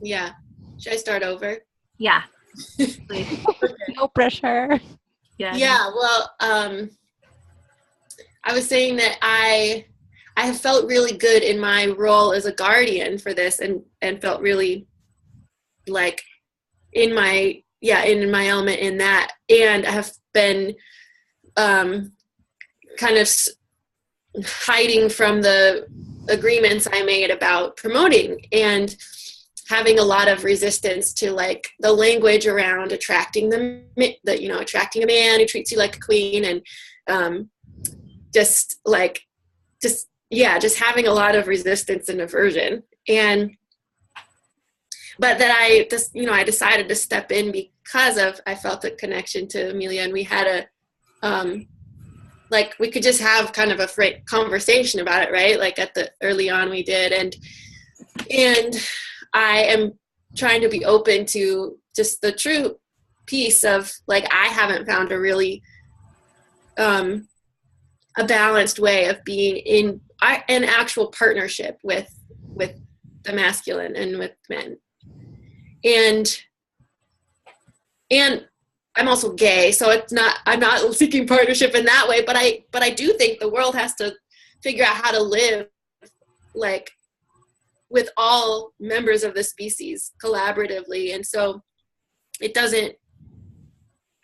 Yeah. Should I start over? Yeah. Please. No pressure. Yeah. Yeah, well, I was saying that I have felt really good in my role as a guardian for this, and felt really like in my element in that, and I have been kind of hiding from the agreements I made about promoting, and having a lot of resistance to like the language around attracting attracting a man who treats you like a queen, and just having a lot of resistance and aversion. But that I decided to step in because I felt a connection to Amelia, and we had we could just have kind of a frank conversation about it, right? Like early on we did, and I am trying to be open to just the true piece of like, I haven't found a really a balanced way of being in an actual partnership with the masculine and with men. And I'm also gay, so I'm not seeking partnership in that way, but I do think the world has to figure out how to live like with all members of the species collaboratively. And so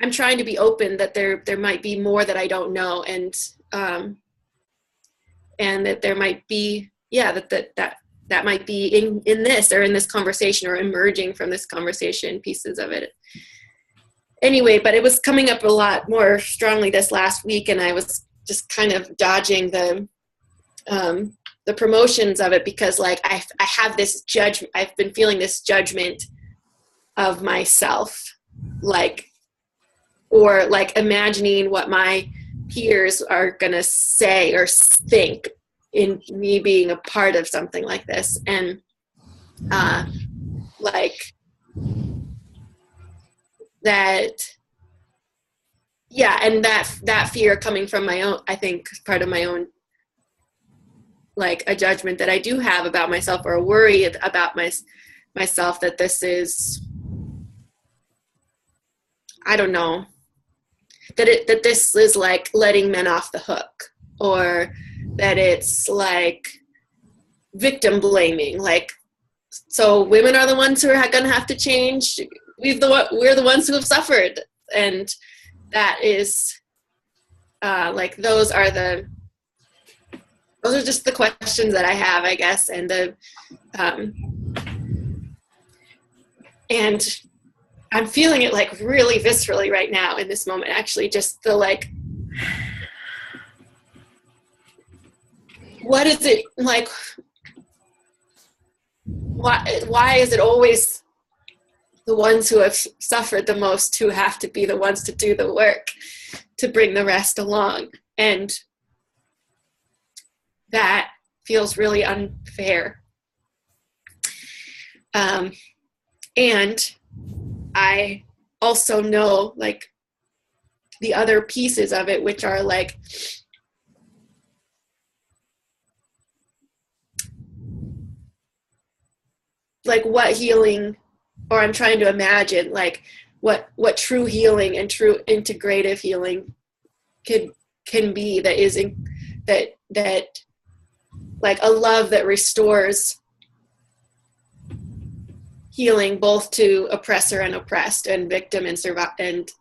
I'm trying to be open that there might be more that I don't know, and that there might be, that might be in this, or in this conversation, or emerging from this conversation, pieces of it. Anyway, but it was coming up a lot more strongly this last week, and I was just kind of dodging the promotions of it, because like I have this judgment. I've been feeling this judgment of myself, or imagining what my peers are gonna say or think in me being a part of something like this, and that fear coming from my own, I think, part of my own, like a judgment that I do have about myself, or a worry about myself, that this is, I don't know, that this is like letting men off the hook, or that it's like victim blaming, like, so women are the ones who are going to have to change. We're the ones who have suffered, and that is those are just the questions that I have, I guess, and and I'm feeling it like really viscerally right now in this moment. Actually, just the like, what is it like? Why is it always the ones who have suffered the most who have to be the ones to do the work to bring the rest along? And that feels really unfair. And I also know like the other pieces of it, which are like what healing, or I'm trying to imagine like what true healing and true integrative healing can be, that is that like a love that restores healing both to oppressor and oppressed, and victim and and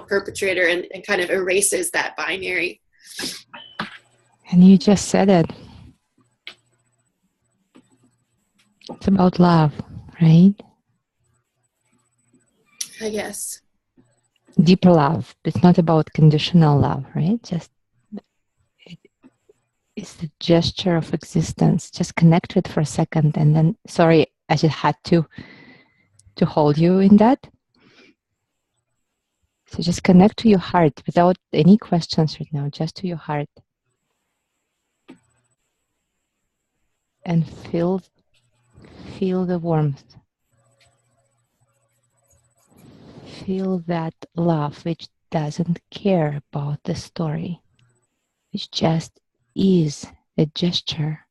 perpetrator, and kind of erases that binary. And you just said it. It's about love, right? I guess. Deeper love. It's not about conditional love, right? Just it's the gesture of existence. Just connect with it for a second, and then, sorry, I just had to hold you in that. So just connect to your heart without any questions right now, just to your heart. And feel the warmth. Feel that love which doesn't care about the story, which just is a gesture.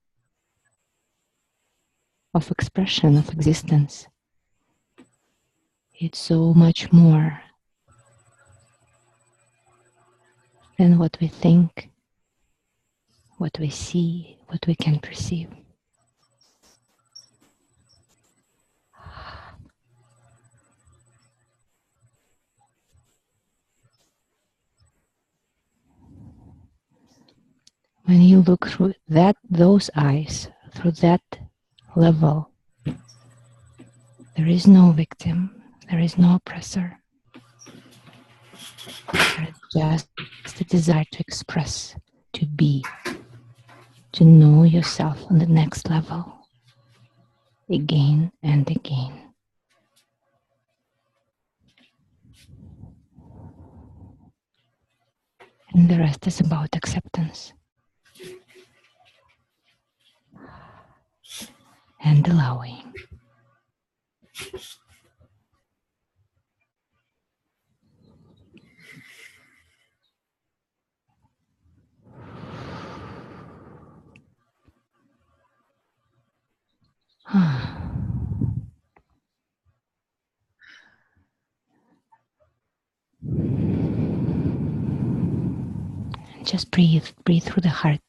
of expression, of existence. It's so much more than what we think, what we see, what we can perceive. When you look through those eyes, through that level, there is no victim, there is no oppressor. There is just the desire to express, to be, to know yourself on the next level, again and again. And the rest is about acceptance and allowing. Just breathe through the heart.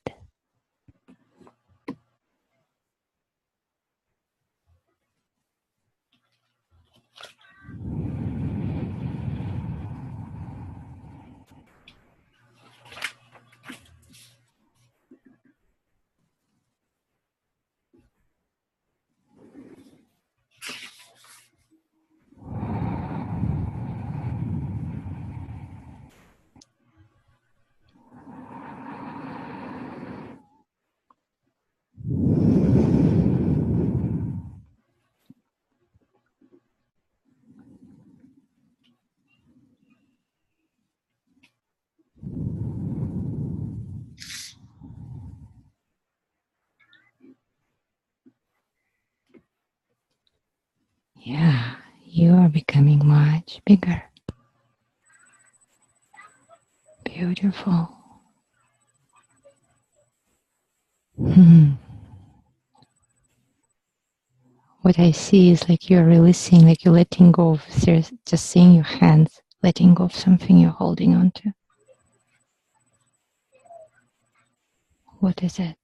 Yeah, you are becoming much bigger. Beautiful. What I see is like you're releasing, like you're letting go of, just seeing your hands, letting go of something you're holding on to. What is it?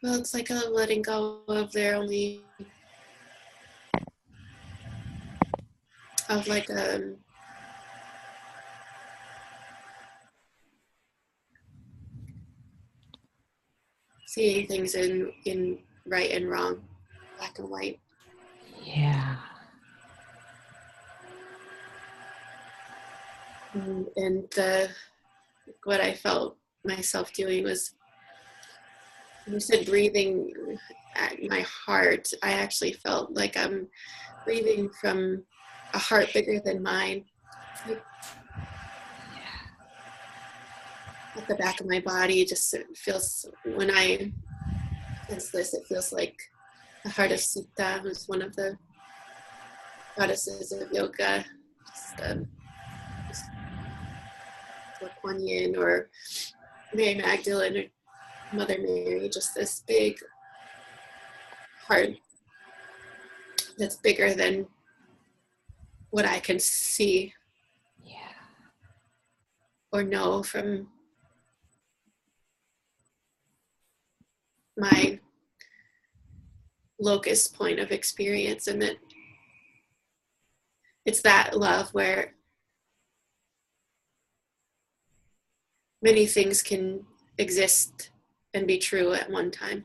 Well, it's like I'm letting go of their only, of like seeing things in right and wrong, black and white. Yeah. And what I felt myself doing was, you said breathing at my heart. I actually felt like I'm breathing from a heart bigger than mine. Like, at the back of my body, just it feels, when I sense this, it feels like the heart of Sita, who's one of the goddesses of yoga, just Kuan Yin or Mary Magdalene or Mother Mary, just this big heart that's bigger than what I can see or know from my locus point of experience. And that it's that love where many things can exist and be true at one time.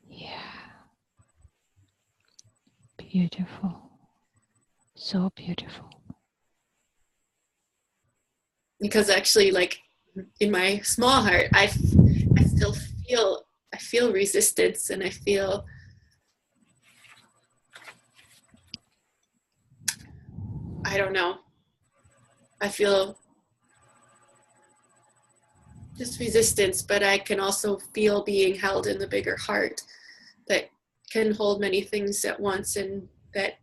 Yeah. Beautiful. So beautiful. Because actually, like, in my small heart, I still feel resistance, and I feel I don't know. I feel just resistance, but I can also feel being held in the bigger heart that can hold many things at once, and that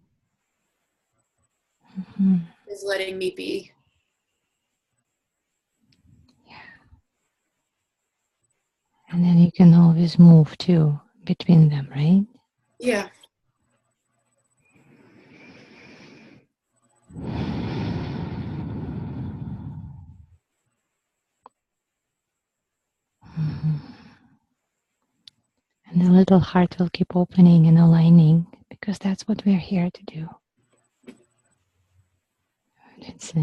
is letting me be. Yeah. And then you can always move too between them, right? Yeah. And the little heart will keep opening and aligning, because that's what we're here to do. It's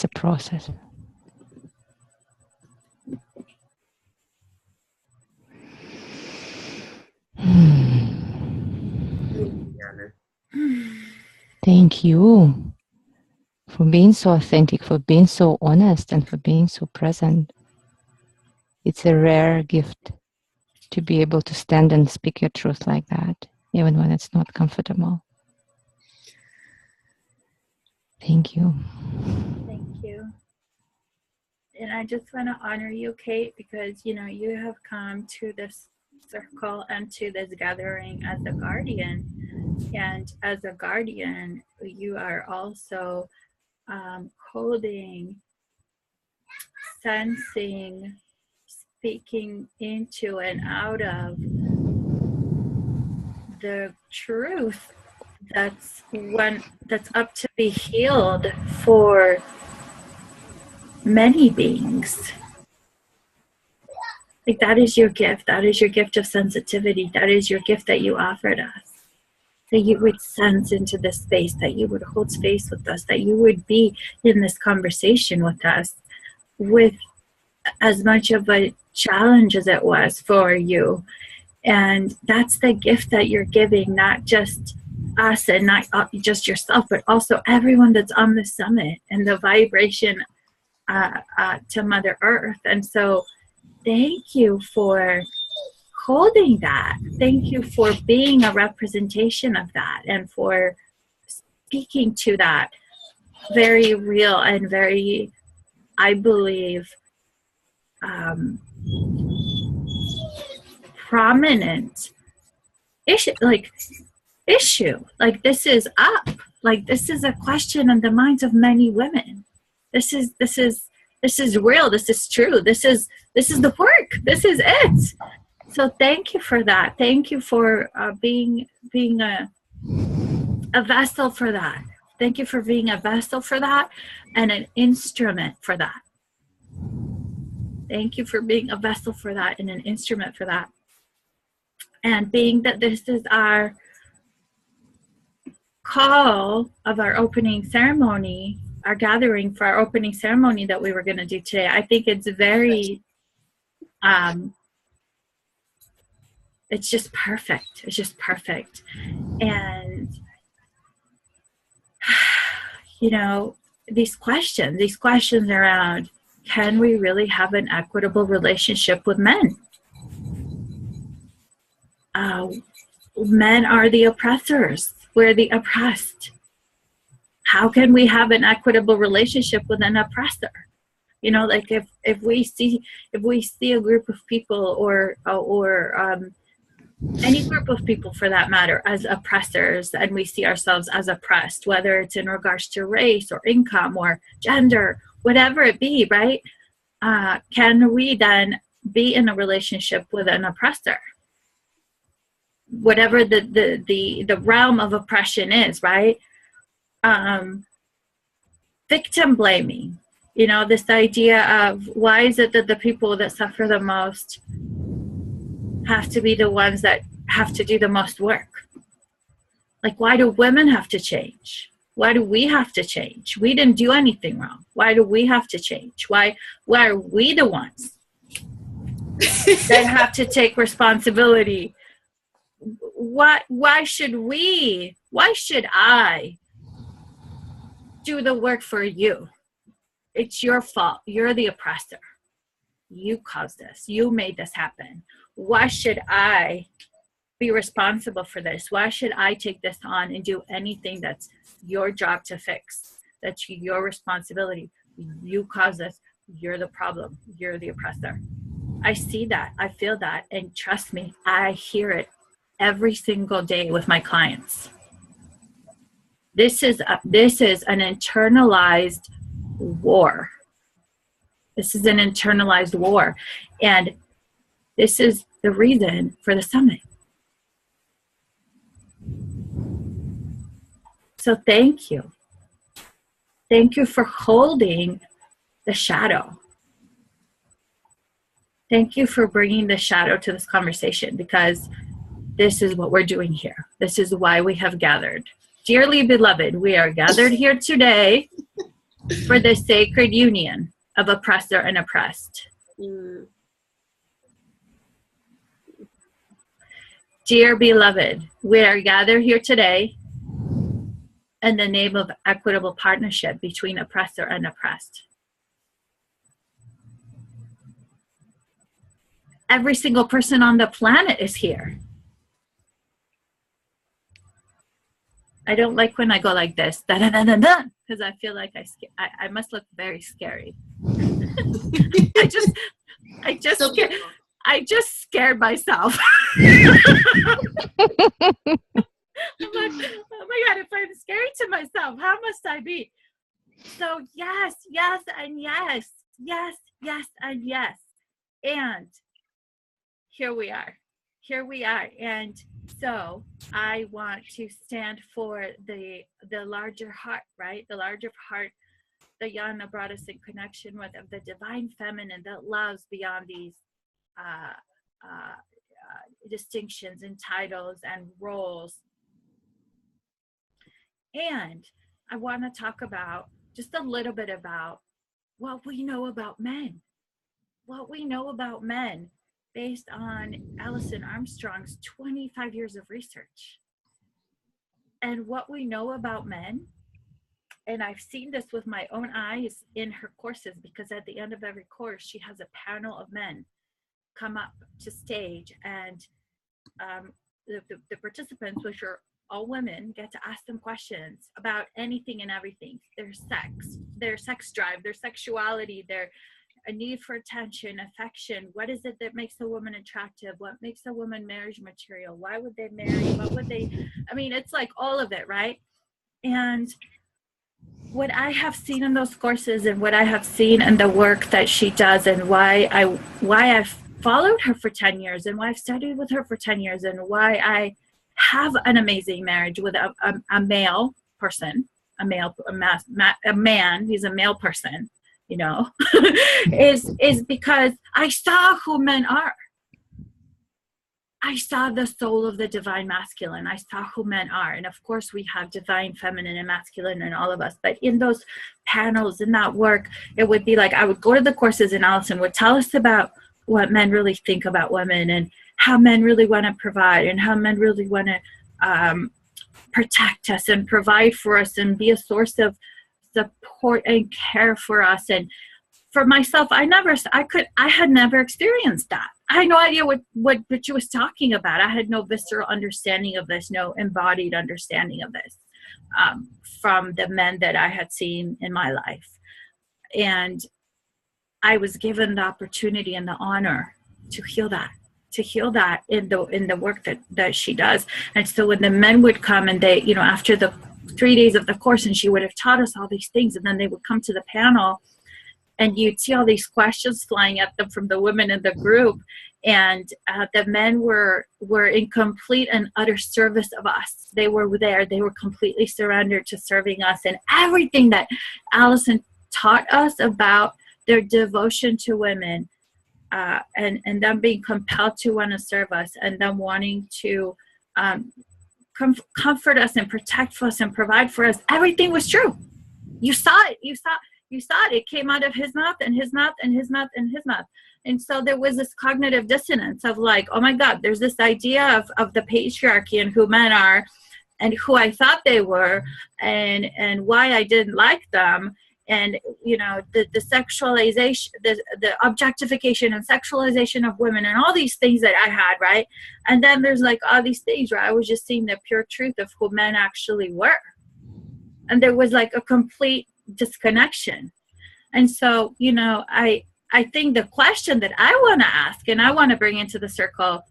a process. Thank you for being so authentic, for being so honest, and for being so present. It's a rare gift to be able to stand and speak your truth like that, even when it's not comfortable. Thank you. Thank you. And I just want to honor you, Kate, because, you know, you have come to this circle and to this gathering as a guardian. And as a guardian, you are also holding, sensing, speaking into and out of the truth that's up to be healed for many beings. Like, that is your gift. That is your gift of sensitivity. That is your gift that you offered us. That you would sense into this space, that you would hold space with us, that you would be in this conversation with us with as much of a challenge as it was for you. And that's the gift that you're giving, not just us and not just yourself, but also everyone that's on the summit and the vibration to Mother Earth. And so thank you for holding that. Thank you for being a representation of that and for speaking to that very real and very, I believe, prominent issue. Like, this is up. Like, this is a question on the minds of many women. This is real. This is true. This is the work. This is it. So thank you for that. Thank you for being a vessel for that. Thank you for being a vessel for that and an instrument for that. Thank you for being a vessel for that and an instrument for that. And being that this is our call of our opening ceremony, our gathering for our opening ceremony that we were going to do today, I think it's very, it's just perfect. It's just perfect. And, you know, these questions around, can we really have an equitable relationship with men? Men are the oppressors. We're the oppressed. How can we have an equitable relationship with an oppressor? You know, like if we see a group of people or any group of people for that matter as oppressors, and we see ourselves as oppressed, whether it's in regards to race or income or gender, whatever it be, right? Can we then be in a relationship with an oppressor? Whatever the realm of oppression is, right? Victim blaming, you know, this idea of why is it that the people that suffer the most have to be the ones that have to do the most work? Like, why do women have to change? Why do we have to change? We didn't do anything wrong. Why do we have to change? Why are we the ones that have to take responsibility? Why should I do the work for you? It's your fault. You're the oppressor. You caused this. You made this happen. Why should I be responsible for this? Why should I take this on and do anything that's your job to fix? That's your responsibility. You caused this. You're the problem. You're the oppressor. I see that. I feel that. And trust me, I hear it every single day with my clients. This is an internalized war. This is an internalized war. And this is the reason for the summit. So thank you. Thank you for holding the shadow. Thank you for bringing the shadow to this conversation, because this is what we're doing here. This is why we have gathered. Dearly beloved, we are gathered here today for the sacred union of oppressor and oppressed. Dear beloved, we are gathered here today in the name of equitable partnership between oppressor and oppressed. Every single person on the planet is here. I don't like when I go like this, because I feel like I must look very scary. I just scared myself. I'm like, oh my God, if I'm scary to myself, how must I be? So yes, yes, and yes, yes, yes, and yes. And here we are. Here we are. And so I want to stand for the larger heart, right? The larger heart that Yana brought us in connection with, of the divine feminine that loves beyond these distinctions and titles and roles. And I want to talk about just a little bit about what we know about men. What we know about men based on Alison Armstrong's 25 years of research. And what we know about men, and I've seen this with my own eyes in her courses, because at the end of every course, she has a panel of men come up to stage, and the participants, which are all women, get to ask them questions about anything and everything. Their sex drive, their sexuality, their a need for attention, affection. What is it that makes a woman attractive? What makes a woman marriage material? Why would they marry? What would they, I mean, it's like all of it, right? And what I have seen in those courses, and what I have seen in the work that she does, and why I've followed her for 10 years, and why I've studied with her for 10 years, and why I have an amazing marriage with a male person, a man, he's a male person, you know, is because I saw who men are. I saw the soul of the divine masculine. I saw who men are. And of course we have divine feminine and masculine in all of us. But in those panels, in that work, it would be like, I would go to the courses and Alison would tell us about what men really think about women, and how men really want to provide, and how men really want to protect us and provide for us and be a source of support and care for us. And for myself, I had never experienced that. I had no idea what she was talking about. I had no visceral understanding of this, no embodied understanding of this from the men that I had seen in my life. And I was given the opportunity and the honor to heal that in the work that she does. And so when the men would come, and they, you know, after the 3 days of the course, and she would have taught us all these things, and then they would come to the panel, and you'd see all these questions flying at them from the women in the group, and the men were in complete and utter service of us. They were there, they were completely surrendered to serving us, and everything that Alison taught us about their devotion to women, and them being compelled to want to serve us, and them wanting to comfort us and protect us and provide for us. Everything was true. You saw it. You saw it. It came out of his mouth, and his mouth, and his mouth, and his mouth. And so there was this cognitive dissonance of like, oh my God, there's this idea of the patriarchy and who men are, and who I thought they were, and why I didn't like them. and the sexualization, the objectification and sexualization of women, and all these things that I had, right? And then there's like all these things where I was just seeing the pure truth of who men actually were, and there was like a complete disconnection. And so I think the question that I want to ask and I want to bring into the circle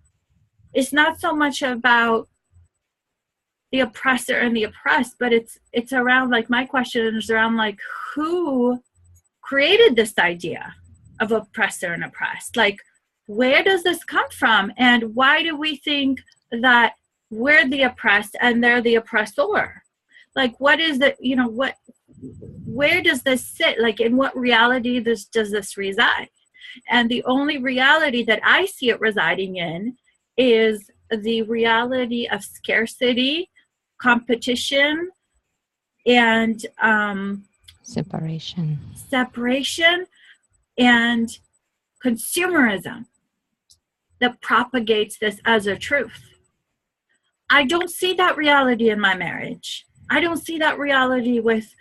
is not so much about the oppressor and the oppressed, but it's around, like, my question is around, like, who created this idea of oppressor and oppressed? Like, where does this come from, and why do we think that we're the oppressed and they're the oppressor? Like, what is the, where does this sit? Like, in what reality does this reside? And the only reality that I see it residing in is the reality of scarcity, competition, and separation, and consumerism that propagates this as a truth. I don't see that reality in my marriage. I don't see that reality with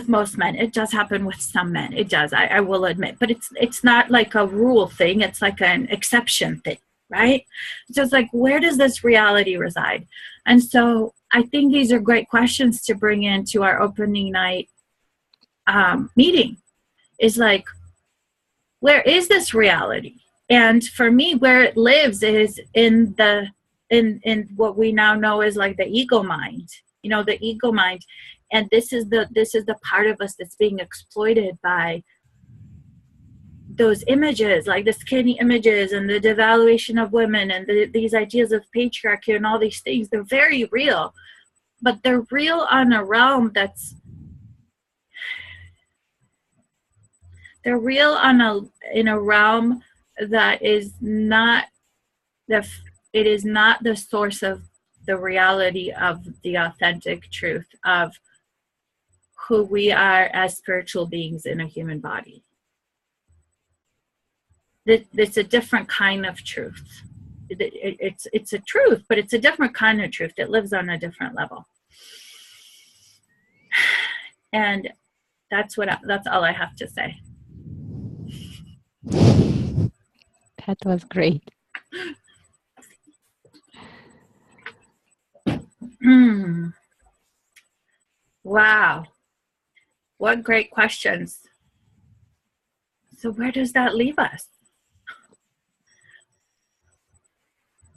most men. It does happen with some men. It does, I will admit. But it's not like a rule thing. It's like an exception thing, right? So it's like, where does this reality reside? And so I think these are great questions to bring into our opening night meeting. Is like, where is this reality? And for me, where it lives is in what we now know as like the ego mind. The ego mind. And this is the part of us that's being exploited by those images, like the skinny images and the devaluation of women and these ideas of patriarchy and all these things. They're very real, but they're real on a realm in a realm that is not it is not the source of the reality of the authentic truth of who we are as spiritual beings in a human body. It's a different kind of truth. It's a truth, but it's a different kind of truth that lives on a different level. And that's all I have to say. That was great. Wow. What great questions. So where does that leave us?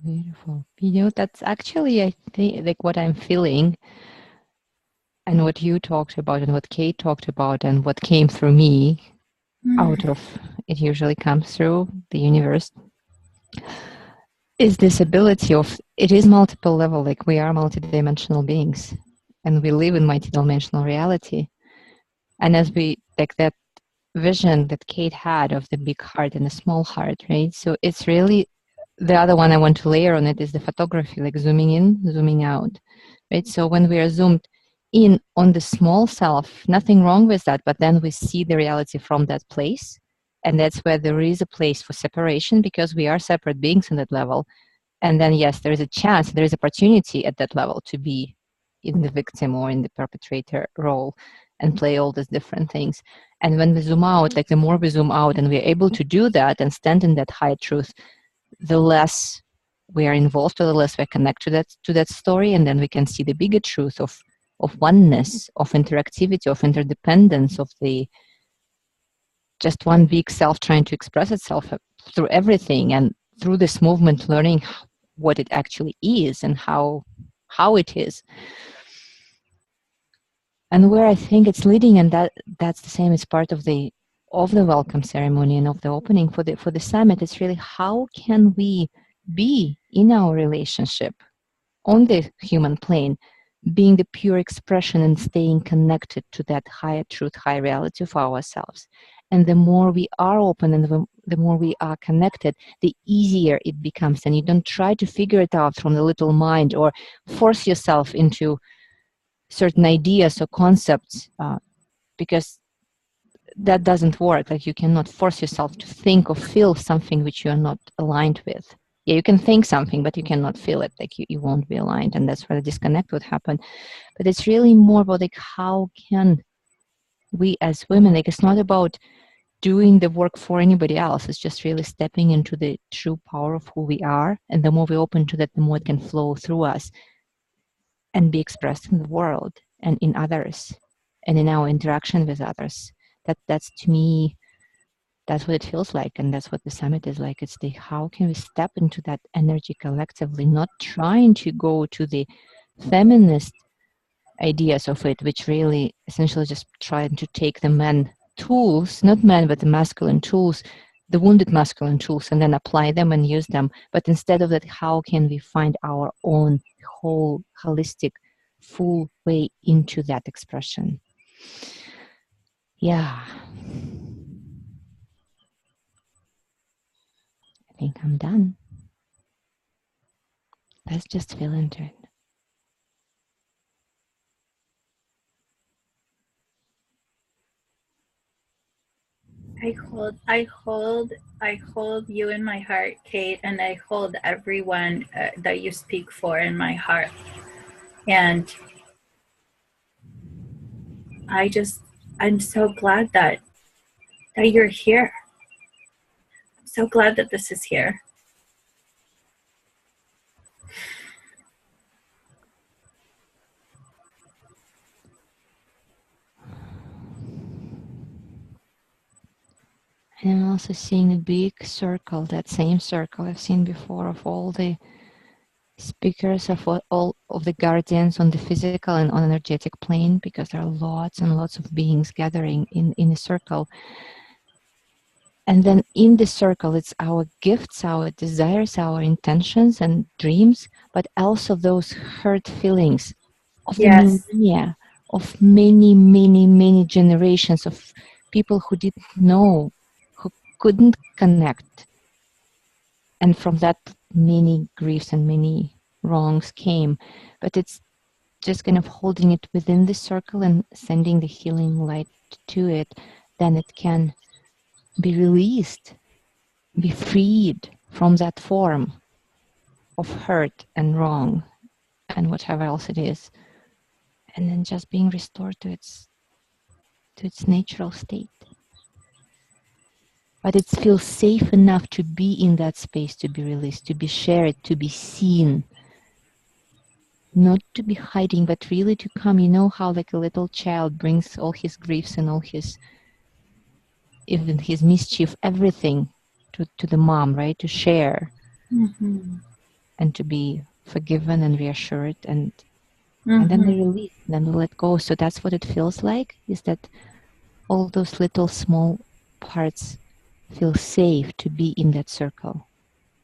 Beautiful. That's actually, I think, like what I'm feeling and what you talked about and what Kate talked about and what came through me out of it usually comes through the universe is this ability of, it is multiple level, like we are multidimensional beings and we live in multidimensional reality. And as we, like that vision that Kate had of the big heart and the small heart, right? So it's really, the other one I want to layer on it is the photography, like zooming in, zooming out, right? So when we are zoomed in on the small self, nothing wrong with that, but then we see the reality from that place. And that's where there is a place for separation because we are separate beings on that level. And then, yes, there is a chance, there is opportunity at that level to be in the victim or in the perpetrator role and play all these different things. And when we zoom out, like the more we zoom out and we're able to do that and stand in that high truth, the less we are involved or the less we're connected to that story. And then we can see the bigger truth of oneness, of interactivity, of interdependence, of the just one big self trying to express itself through everything, and through this movement learning what it actually is and how it is. And where I think it's leading, and that's the same as part of the welcome ceremony and of the opening for the summit, it's really how can we be in our relationship on the human plane, being the pure expression and staying connected to that higher truth, higher reality of ourselves. And the more we are open and the more we are connected, the easier it becomes. And you don't try to figure it out from the little mind or force yourself into certain ideas or concepts because that doesn't work. Like you cannot force yourself to think or feel something which you are not aligned with. Yeah, you can think something, but you cannot feel it. Like you won't be aligned, and that's where the disconnect would happen. But it's really more about like how can we as women, like, it's not about doing the work for anybody else. It's just really stepping into the true power of who we are. And the more we open to that, the more it can flow through us and be expressed in the world and in others and in our interaction with others. That's to me, that's what it feels like, and that's what the summit is like. It's the how can we step into that energy collectively, not trying to go to the feminist ideas of it, which really essentially just trying to take the men tools, not men, but the masculine tools, the wounded masculine tools, and then apply them and use them. But instead of that, how can we find our own whole, holistic, full way into that expression? Yeah. I think I'm done. Let's just feel into it. I hold you in my heart, Kate, and I hold everyone that you speak for in my heart. And I'm so glad that you're here. I'm so glad that this is here. And I'm also seeing a big circle, that same circle I've seen before, of all the speakers, of all of the guardians on the physical and on energetic plane, because there are lots and lots of beings gathering in a circle. And then in the circle, it's our gifts, our desires, our intentions and dreams, but also those hurt feelings of the millennia, of many, many, many generations of people who didn't know, who couldn't connect. And from that, many griefs and many wrongs came. But it's just kind of holding it within the circle and sending the healing light to it. Then it can be released, be freed from that form of hurt and wrong and whatever else it is. And then just being restored to its natural state. But it feels safe enough to be in that space, to be released, to be shared, to be seen. Not to be hiding, but really to come. You know how like a little child brings all his griefs and all his, even his mischief, everything to the mom, right? To share and to be forgiven and reassured and then they release, then they let go. So that's what it feels like, is that all those little small parts feel safe to be in that circle,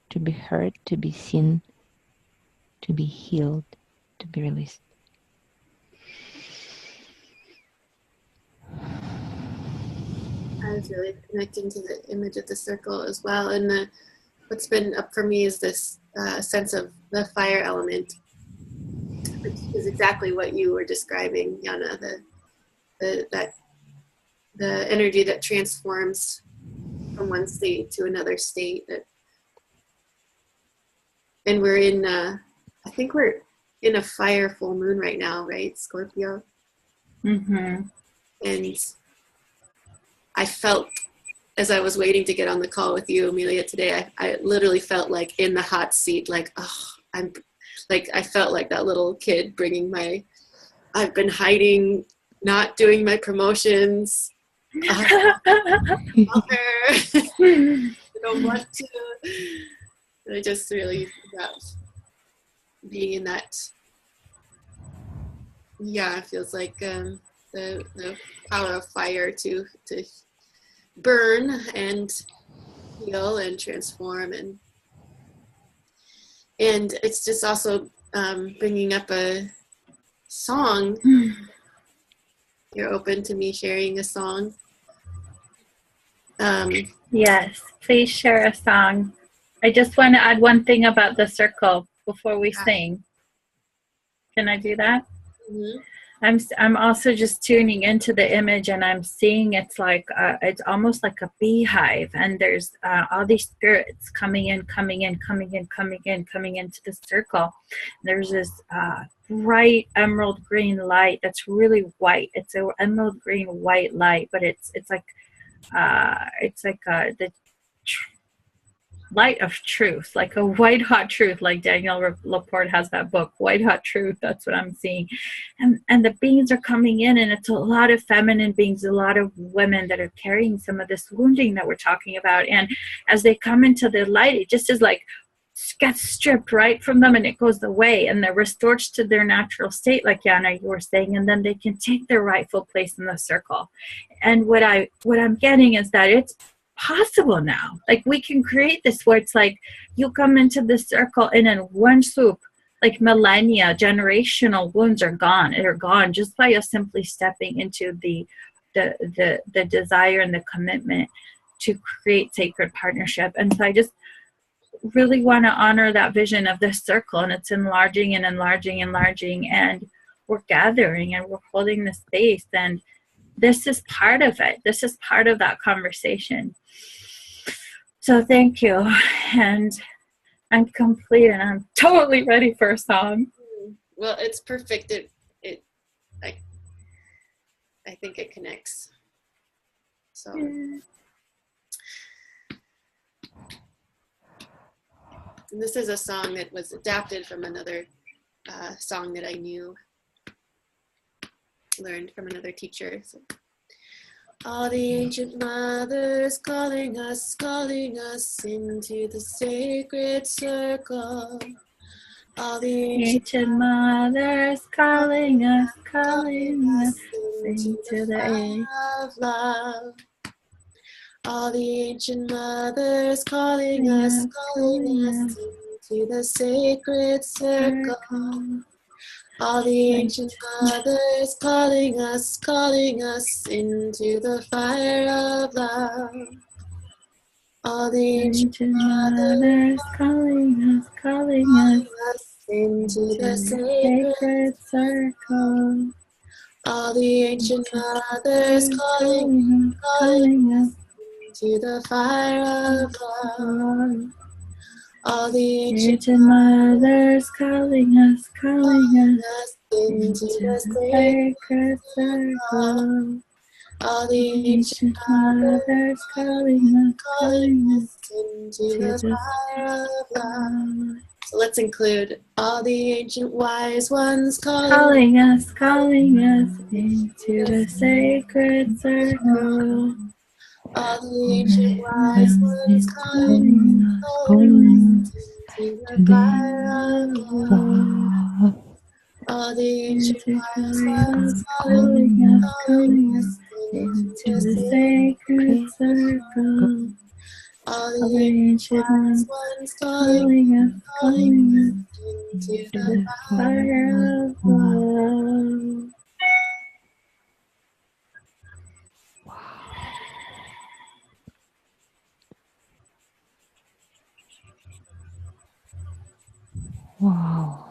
to be heard, to be seen, to be healed, to be released. I was really connecting to the image of the circle as well. And what's been up for me is this sense of the fire element, which is exactly what you were describing, Yana, the energy that transforms from one state to another state. And we're in, I think we're in a fire full moon right now, right, Scorpio? And I felt, as I was waiting to get on the call with you, Amelia, today, I literally felt like in the hot seat, like, oh, I felt like that little kid bringing I've been hiding, not doing my promotions. Mother, I don't want to. And I just really got being in that. Yeah, it feels like the power of fire to burn and heal and transform, and it's just also bringing up a song. You're open to me sharing a song? Yes, please share a song. I just want to add one thing about the circle before we sing. Can I do that? I'm also just tuning into the image, and I'm seeing it's like it's almost like a beehive, and there's all these spirits coming into the circle. There's this bright emerald green light that's really white. It's an emerald green white light, but it's like the light of truth, like a white hot truth, like Danielle Laporte has that book, White Hot Truth. That's what I'm seeing. And the beings are coming in, and it's a lot of feminine beings, a lot of women that are carrying some of this wounding that we're talking about. And as they come into the light, it just is like gets stripped right from them, and it goes away, and they're restored to their natural state, like Yana, you were saying, and then they can take their rightful place in the circle. And what I'm getting is that it's possible now. Like, we can create this where it's like you come into the circle, and in one swoop, like millennia, generational wounds are gone. They're gone just by us simply stepping into the desire and the commitment to create sacred partnership. And so I just really want to honor that vision of this circle, and it's enlarging and enlarging, and we're gathering and we're holding the space, and this is part of it. This is part of that conversation. So thank you, and I'm complete, and I'm totally ready for a song. Well, it's perfect. I think it connects. So. And this is a song that was adapted from another song that I learned from another teacher. So, all the ancient mothers calling us into the sacred circle. All the ancient mothers calling us into the age of love. All the ancient mothers calling us into the sacred circle. All the ancient mothers calling us into the fire of love. All the ancient mothers calling us into the sacred circle. All the ancient mothers calling us to the fire of love. All the ancient mothers calling us into the sacred circle. All the ancient mothers calling us into the fire of love. So let's include all the ancient wise ones calling us into the sacred circle. All the ancient wise ones calling us into the fire of love. All the ancient wise ones calling us into the sacred circle. All the ancient ones calling us into the fire of love. Wow.